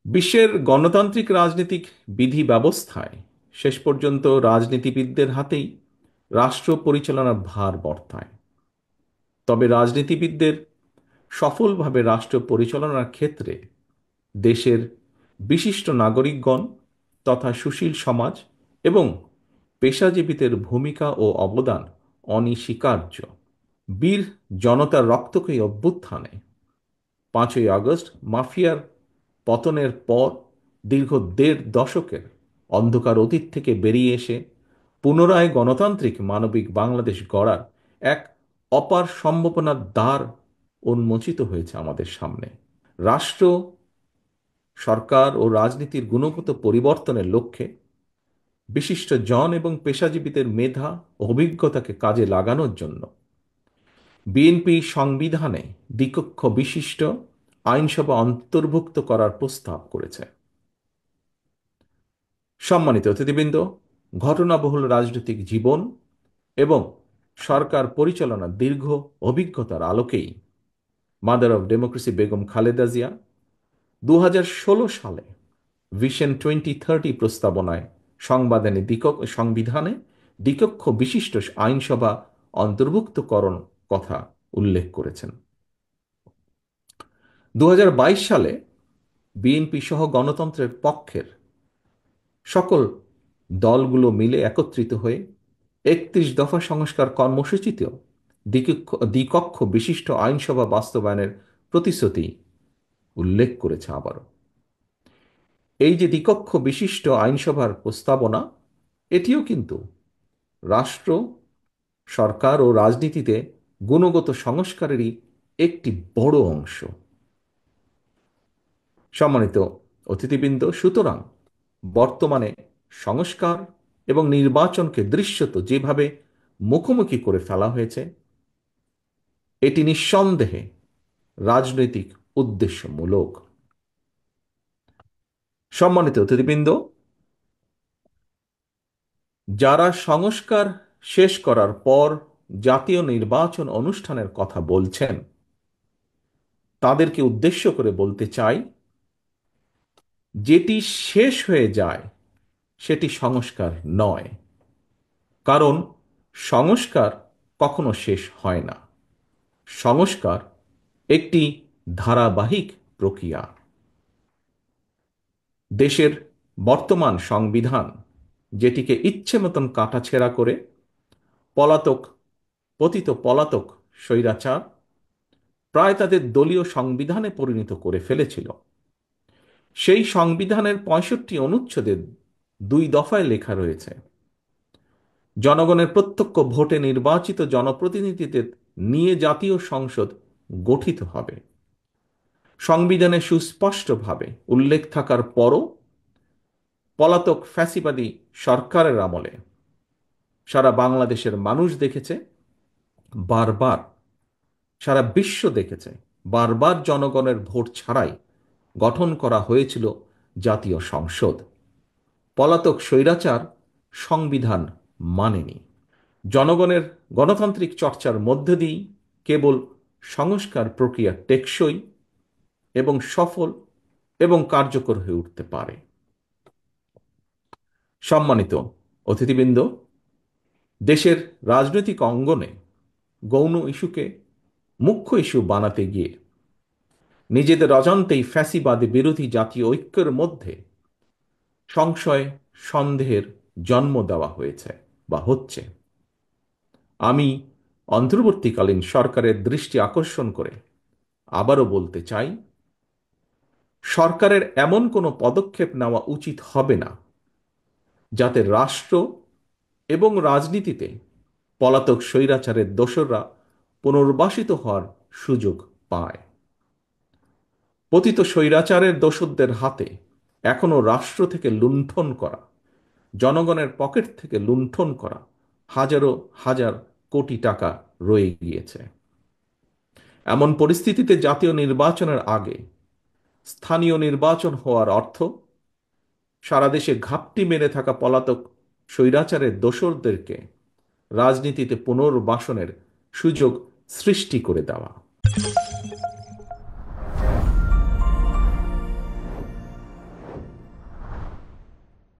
বিশ্বের গণতান্ত্রিক রাজনৈতিক বিধি ব্যবস্থায় শেষ পর্যন্ত রাজনীতিবিদদের হাতেই রাষ্ট্র পরিচালনার ভার বর্তায়। তবে রাজনীতিবিদদের সফলভাবে রাষ্ট্র পরিচালনার ক্ষেত্রে দেশের বিশিষ্ট নাগরিকগণ তথা সুশীল সমাজ এবং পেশাজীবীদের ভূমিকা ও অবদান অনস্বীকার্য। বীর জনতার রক্তক্ষয়ী অভ্যুত্থানে 5ই আগস্ট মাফিয়ার পতনের পর দীর্ঘ দেড় দশকের অন্ধকার অতীত থেকে বেরিয়ে এসে পুনরায় গণতান্ত্রিক মানবিক বাংলাদেশ গড়ার এক অপার সম্ভাবনার দ্বার উন্মোচিত হয়েছে আমাদের সামনে। রাষ্ট্র, সরকার ও রাজনীতির গুণগত পরিবর্তনের লক্ষ্যে বিশিষ্ট জন এবং পেশাজীবীদের মেধা ও অভিজ্ঞতাকে কাজে লাগানোর জন্য বিএনপি সংবিধানে দ্বিকক্ষ বিশিষ্ট আইনসভা অন্তর্ভুক্ত করার প্রস্তাব করেছে। সম্মানিত অতিথিবৃন্দ, ঘটনাবহুল রাজনৈতিক জীবন এবং সরকার পরিচালনার দীর্ঘ অভিজ্ঞতার আলোকেই mother of democracy Begum Khaleda Zia 2016 সালে ভিশন 2030 প্রস্তাবনায় সংবিধানে দ্বিকক্ষ বিশিষ্ট আইনসভা অন্তর্ভুক্তকরণ কথা উল্লেখ করেছেন। 2022 সালে বিএনপি সহ গণতন্ত্রের পক্ষের সকল দলগুলো মিলে একত্রিত হয়ে 31 দফা সংস্কার কর্মসূচিতেও দ্বিকক্ষ বিশিষ্ট আইনসভা বাস্তবায়নের প্রতিশ্রুতি উল্লেখ করেছে। আবারও এই যে দ্বিকক্ষ বিশিষ্ট আইনসভার প্রস্তাবনা, এটিও কিন্তু রাষ্ট্র, সরকার ও রাজনীতিতে গুণগত সংস্কারেরই একটি বড় অংশ। সম্মানিত অতিথিবৃন্দ, সুতরাং বর্তমানে সংস্কার এবং নির্বাচনকে দৃশ্যত যেভাবে মুখোমুখি করে ফেলা হয়েছে, এটি নিঃসন্দেহে রাজনৈতিক উদ্দেশ্যমূলক। সম্মানিত অতিথিবৃন্দ, যারা সংস্কার শেষ করার পর জাতীয় নির্বাচন অনুষ্ঠানের কথা বলছেন, তাদেরকে উদ্দেশ্য করে বলতে চাই, যেটি শেষ হয়ে যায় সেটি সংস্কার নয়। কারণ সংস্কার কখনো শেষ হয় না। সংস্কার একটি ধারাবাহিক প্রক্রিয়া। দেশের বর্তমান সংবিধান, যেটিকে ইচ্ছে মতন কাটাছেঁড়া করে পলাতক পলাতক স্বৈরাচার প্রায় তাদের দলীয় সংবিধানে পরিণত করে ফেলেছিল, সেই সংবিধানের 65 অনুচ্ছেদের 2 দফায় লেখা রয়েছে, জনগণের প্রত্যক্ষ ভোটে নির্বাচিত জনপ্রতিনিধিদের নিয়ে জাতীয় সংসদ গঠিত হবে। সংবিধানে সুস্পষ্টভাবে উল্লেখ থাকার পরও পলাতক ফ্যাসিবাদী সরকারের আমলে সারা বাংলাদেশের মানুষ দেখেছে, বারবার সারা বিশ্ব দেখেছে, বারবার জনগণের ভোট ছাড়াই গঠন করা হয়েছিল জাতীয় সংসদ। পলাতক স্বৈরাচার সংবিধান মানেনি। জনগণের গণতান্ত্রিক চর্চার মধ্য দিয়েই কেবল সংস্কার প্রক্রিয়া টেকসই এবং সফল এবং কার্যকর হয়ে উঠতে পারে। সম্মানিত অতিথিবৃন্দ, দেশের রাজনৈতিক অঙ্গনে গৌণ ইস্যুকে মুখ্য ইস্যু বানাতে গিয়ে নিজেদের অজান্তেই ফ্যাসিবাদী বিরোধী জাতীয় ঐক্যের মধ্যে সংশয়, সন্দেহের জন্ম দেওয়া হয়েছে বা হচ্ছে। আমি অন্তর্বর্তীকালীন সরকারের দৃষ্টি আকর্ষণ করে আবারও বলতে চাই, সরকারের এমন কোনো পদক্ষেপ নেওয়া উচিত হবে না যাতে রাষ্ট্র এবং রাজনীতিতে পলাতক স্বৈরাচারের দোসররা পুনর্বাসিত হওয়ার সুযোগ পায়। পতিত স্বৈরাচারের দোসরদের হাতে এখনো রাষ্ট্র থেকে লুণ্ঠন করা, জনগণের পকেট থেকে লুণ্ঠন করা হাজারো হাজার কোটি টাকা রয়ে গিয়েছে। এমন পরিস্থিতিতে জাতীয় নির্বাচনের আগে স্থানীয় নির্বাচন হওয়ার অর্থ সারা দেশে ঘাপটি মেরে থাকা পলাতক স্বৈরাচারের দোসরদেরকে রাজনীতিতে পুনর্বাসনের সুযোগ সৃষ্টি করে দেওয়া।